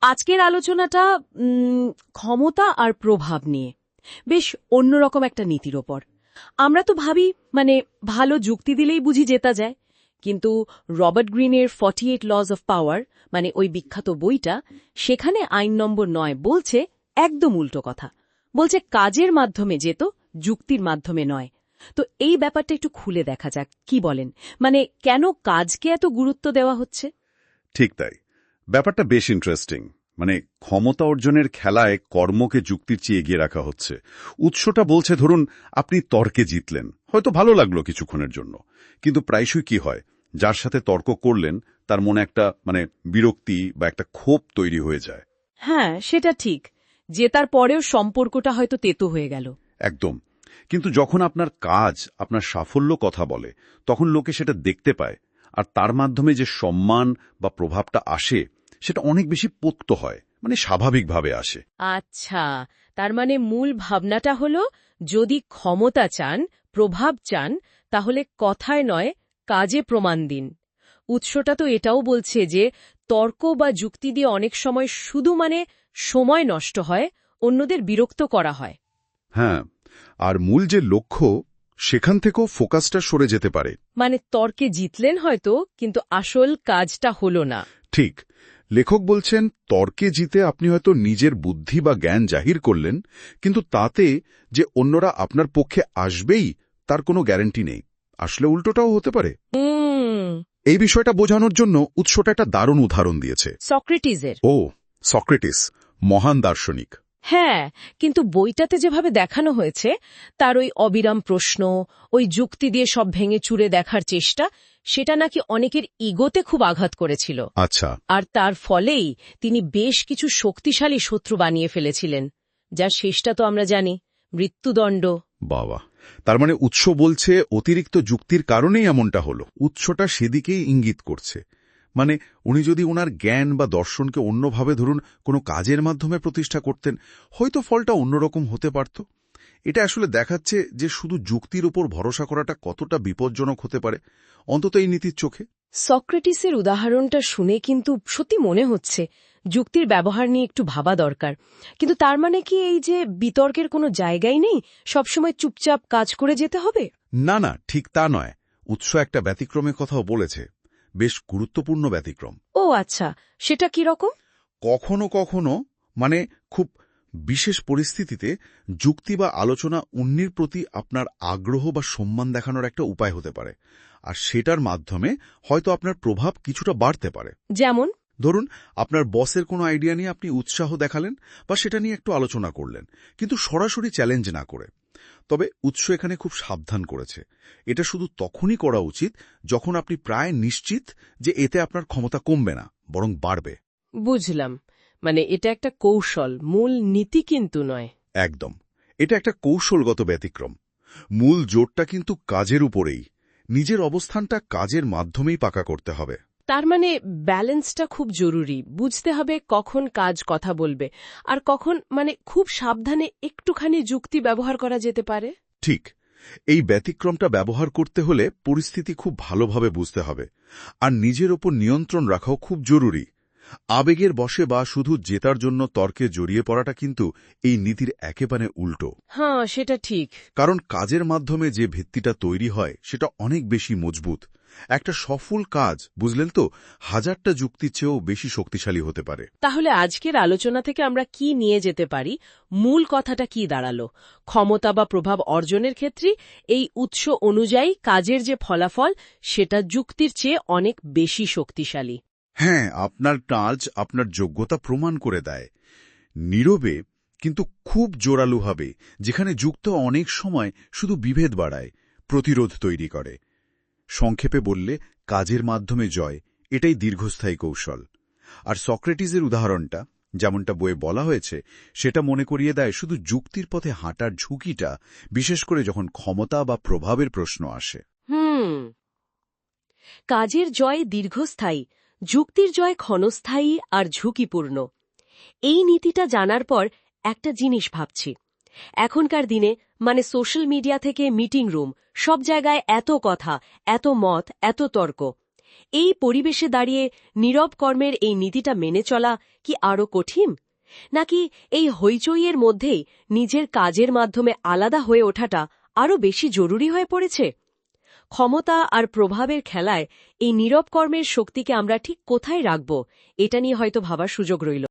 আজকের আলোচনাটা ক্ষমতা আর প্রভাব নিয়ে, বেশ অন্যরকম একটা নীতির ওপর। আমরা তো ভাবি ভালো যুক্তি দিলেই বুঝি জেতা যায়, কিন্তু রবার্ট গ্রিনের 48 লজ অফ পাওয়ার ওই বিখ্যাত বইটা, সেখানে আইন নম্বর 9 বলছে একদম উল্টো কথা। বলছে কাজের মাধ্যমে যেত, যুক্তির মাধ্যমে নয়। তো এই ব্যাপারটা একটু খুলে দেখা যাক, কি বলেন? কেন কাজকে এত গুরুত্ব দেওয়া হচ্ছে? ঠিক তাই, ব্যাপারটা বেশ ইন্টারেস্টিং। ক্ষমতা অর্জনের খেলায় কর্মকে যুক্তির চেয়ে এগিয়ে রাখা হচ্ছে। উৎসটা বলছে, ধরুন আপনি তর্কে জিতলেন, হয়তো ভালো লাগলো কিছুক্ষণের জন্য, কিন্তু প্রায়শই কি হয়, যার সাথে তর্ক করলেন তার মনে একটা বিরক্তি বা একটা ক্ষোভ তৈরি হয়ে যায়। হ্যাঁ, সেটা ঠিক। জেতার পরেও সম্পর্কটা হয়তো তেতো হয়ে গেল। একদম। কিন্তু যখন আপনার কাজ, আপনার সাফল্য কথা বলে, তখন লোকে সেটা দেখতে পায়, আর তার মাধ্যমে যে সম্মান বা প্রভাবটা আসে সেটা অনেক বেশি পোক্ত হয়, স্বাভাবিকভাবে আসে। আচ্ছা, তার মূল ভাবনাটা হলো, যদি ক্ষমতা চান, প্রভাব চান, তাহলে কথায় নয়, কাজে প্রমাণ দিন। উৎসটা তো এটাও বলছে যে তর্ক বা যুক্তি দিয়ে অনেক সময় শুধু সময় নষ্ট হয়, অন্যদের বিরক্ত করা হয়। হ্যাঁ, আর মূল যে লক্ষ্য, সেখান থেকেও ফোকাসটা সরে যেতে পারে। তর্কে জিতলেন হয়তো, কিন্তু আসল কাজটা হলো না। ঠিক। লেখক বলছেন, তর্কে জিতে আপনি হয়তো নিজের বুদ্ধি বা জ্ঞান জাহির করলেন, কিন্তু তাতে যে অন্যরা আপনার পক্ষে আসবেই তার কোনো গ্যারান্টি নেই। আসলে উল্টোটাও হতে পারে। এই বিষয়টা বোঝানোর জন্য উৎসটা একটা দারুণ উদাহরণ দিয়েছে, সক্রেটিসের। সক্রেটিস, মহান দার্শনিক। হ্যাঁ, কিন্তু বইটাতে যেভাবে দেখানো হয়েছে, তার ওই অবিরাম প্রশ্ন, ওই যুক্তি দিয়ে সব ভেঙে চুরে দেখার চেষ্টা, সেটা নাকি অনেকের ইগোতে খুব আঘাত করেছিল। আচ্ছা। আর তার ফলেই তিনি বেশ কিছু শক্তিশালী শত্রু বানিয়ে ফেলেছিলেন, যার শেষটা তো আমরা জানি, মৃত্যুদণ্ড। বাবা, তার উৎস বলছে অতিরিক্ত যুক্তির কারণেই এমনটা হলো। উৎসটা সেদিকেই ইঙ্গিত করছে। উনি যদি ওনার জ্ঞান বা দর্শনকে অন্যভাবে, ধরুন কোনো কাজের মাধ্যমে প্রতিষ্ঠা করতেন, হয়তো ফলটা অন্যরকম হতে পারত। এটা আসলে দেখাচ্ছে যে শুধু যুক্তির উপর ভরসা করাটা কতটা বিপজ্জনক হতে পারে, অন্তত এই নীতির চোখে। সক্রেটিসের উদাহরণটা শুনে কিন্তু সত্যি মনে হচ্ছে যুক্তির ব্যবহার নিয়ে একটু ভাবা দরকার। কিন্তু তার কি এই যে বিতর্কের কোনো জায়গাই নেই, সবসময় চুপচাপ কাজ করে যেতে হবে? না না, ঠিক তা নয়। উৎস একটা ব্যতিক্রমের কথাও বলেছে, বেশ গুরুত্বপূর্ণ ব্যতিক্রম। ও আচ্ছা, সেটা কি রকম? কখনো কখনো খুব বিশেষ পরিস্থিতিতে যুক্তি বা আলোচনা অন্যের প্রতি আপনার আগ্রহ বা সম্মান দেখানোর একটা উপায় হতে পারে, আর সেটার মাধ্যমে হয়তো আপনার প্রভাব কিছুটা বাড়তে পারে। যেমন? ধরুন, আপনার বসের কোনো আইডিয়া নিয়ে আপনি উৎসাহ দেখালেন বা সেটা নিয়ে একটু আলোচনা করলেন, কিন্তু সরাসরি চ্যালেঞ্জ না করে। তবে উৎস এখানে খুব সাবধান করেছে, এটা শুধু তখনই করা উচিত যখন আপনি প্রায় নিশ্চিত যে এতে আপনার ক্ষমতা কমবে না, বরং বাড়বে। বুঝলাম, এটা একটা কৌশল, মূল নীতি কিন্তু নয়। একদম, এটা একটা কৌশলগত ব্যতিক্রম। মূল জোরটা কিন্তু কাজের উপরেই। নিজের অবস্থানটা কাজের মাধ্যমেই পাকা করতে হবে। তার ব্যালেন্সটা খুব জরুরি। বুঝতে হবে কখন কাজ কথা বলবে, আর কখন খুব সাবধানে একটুখানি যুক্তি ব্যবহার করা যেতে পারে। ঠিক। এই ব্যতিক্রমটা ব্যবহার করতে হলে পরিস্থিতি খুব ভালোভাবে বুঝতে হবে, আর নিজের ওপর নিয়ন্ত্রণ রাখাও খুব জরুরি। আবেগের বশে বা শুধু জেতার জন্য তর্কে জড়িয়ে পড়াটা কিন্তু এই নীতির একেবারে উল্টো। হ্যাঁ, সেটা ঠিক। কারণ কাজের মাধ্যমে যে ভিত্তিটা তৈরি হয় সেটা অনেক বেশি মজবুত। একটা সফল কাজ, বুঝলেন তো, হাজারটা যুক্তির চেয়েও বেশি শক্তিশালী হতে পারে। তাহলে আজকের আলোচনা থেকে আমরা কি নিয়ে যেতে পারি? মূল কথাটা কি দাঁড়ালো? ক্ষমতা বা প্রভাব অর্জনের ক্ষেত্রে এই উৎস অনুযায়ী কাজের যে ফলাফল, সেটা যুক্তির চেয়ে অনেক বেশি শক্তিশালী। হ্যাঁ, আপনার কাজ আপনার যোগ্যতা প্রমাণ করে দেয়, নীরবে কিন্তু খুব জোরালোভাবে, যেখানে যুক্ত অনেক সময় শুধু বিভেদ বাড়ায়, প্রতিরোধ তৈরি করে। সংক্ষেপে বললে, কাজের মাধ্যমে জয়, এটাই দীর্ঘস্থায়ী কৌশল। আর সক্রেটিসের উদাহরণটা, যেমনটা বইয়ে বলা হয়েছে, সেটা মনে করিয়ে দেয় শুধু যুক্তির পথে হাঁটার ঝুঁকিটা, বিশেষ করে যখন ক্ষমতা বা প্রভাবের প্রশ্ন আসে। কাজের জয় দীর্ঘস্থায়ী, যুক্তির জয় ক্ষণস্থায়ী আর ঝুঁকিপূর্ণ। এই নীতিটা জানার পর একটা জিনিস ভাবছি, এখনকার দিনে সোশ্যাল মিডিয়া থেকে মিটিং রুম, সব জায়গায় এত কথা, এত মত, এত তর্ক। এই পরিবেশে দাঁড়িয়ে নীরব কর্মের এই নীতিটা মেনে চলা কি আরও কঠিন, নাকি এই হইচইয়ের মধ্যেই নিজের কাজের মাধ্যমে আলাদা হয়ে ওঠাটা আরও বেশি জরুরি হয়ে পড়েছে? ক্ষমতা আর প্রভাবের খেলায় এই নীরব কর্মের শক্তিকে আমরা ঠিক কোথায় রাখব, এটা নিয়ে হয়তো ভাবার সুযোগ রইল।